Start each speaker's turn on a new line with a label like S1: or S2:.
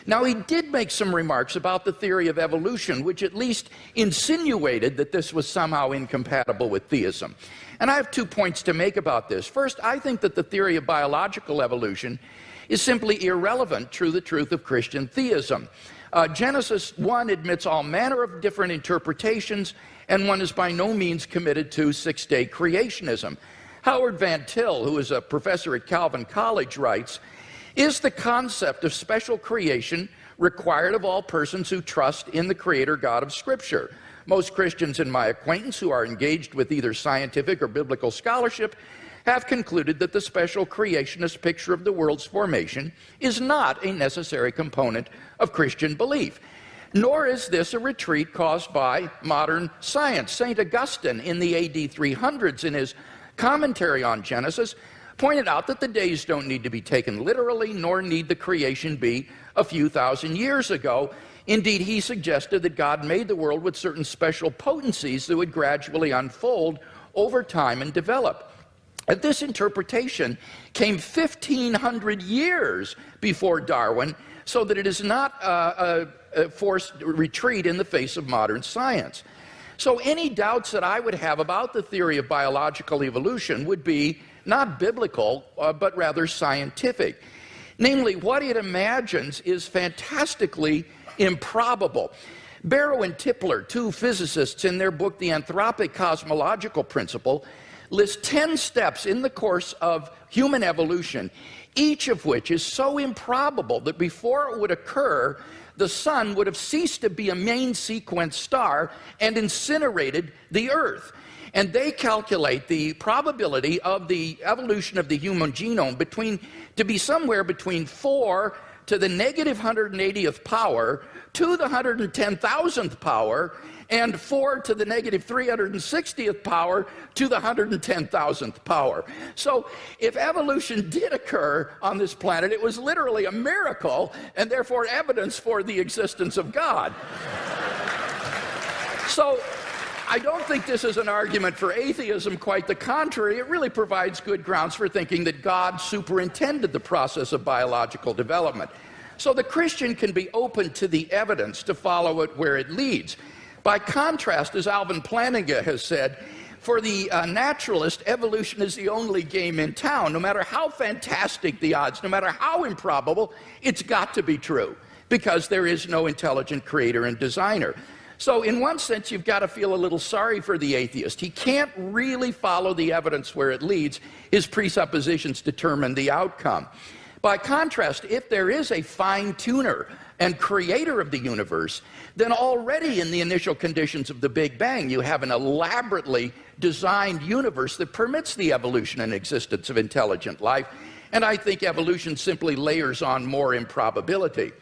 S1: Now, he did make some remarks about the theory of evolution, which at least insinuated that this was somehow incompatible with theism. And I have 2 points to make about this. First, I think that the theory of biological evolution is simply irrelevant to the truth of Christian theism. Genesis 1 admits all manner of different interpretations, and one is by no means committed to six-day creationism. Howard Van Til, who is a professor at Calvin College, writes, "Is the concept of special creation required of all persons who trust in the Creator God of Scripture? Most Christians in my acquaintance who are engaged with either scientific or biblical scholarship have concluded that the special creationist picture of the world's formation is not a necessary component of Christian belief. Nor is this a retreat caused by modern science." St. Augustine in the AD 300s, in his commentary on Genesis, pointed out that the days don't need to be taken literally, nor need the creation be a few thousand years ago. Indeed, he suggested that God made the world with certain special potencies that would gradually unfold over time and develop. And this interpretation came 1,500 years before Darwin, so that it is not a forced retreat in the face of modern science. So any doubts that I would have about the theory of biological evolution would be not biblical, but rather scientific. Namely, what it imagines is fantastically improbable. Barrow and Tipler, 2 physicists, in their book, The Anthropic Cosmological Principle, list 10 steps in the course of human evolution, each of which is so improbable that before it would occur, the sun would have ceased to be a main sequence star and incinerated the Earth. And they calculate the probability of the evolution of the human genome to be somewhere between 4 to the negative 180th power to the 110,000th power, and 4 to the negative 360th power to the 110,000th power. So if evolution did occur on this planet, it was literally a miracle, and therefore evidence for the existence of God. So I don't think this is an argument for atheism. Quite the contrary, it really provides good grounds for thinking that God superintended the process of biological development. So the Christian can be open to the evidence to follow it where it leads. By contrast, as Alvin Plantinga has said, for the naturalist, evolution is the only game in town. No matter how fantastic the odds, no matter how improbable, it's got to be true, because there is no intelligent creator and designer. So in one sense, you've got to feel a little sorry for the atheist. He can't really follow the evidence where it leads. His presuppositions determine the outcome. By contrast, if there is a fine-tuner and creator of the universe, then already in the initial conditions of the Big Bang, you have an elaborately designed universe that permits the evolution and existence of intelligent life. And I think evolution simply layers on more improbability.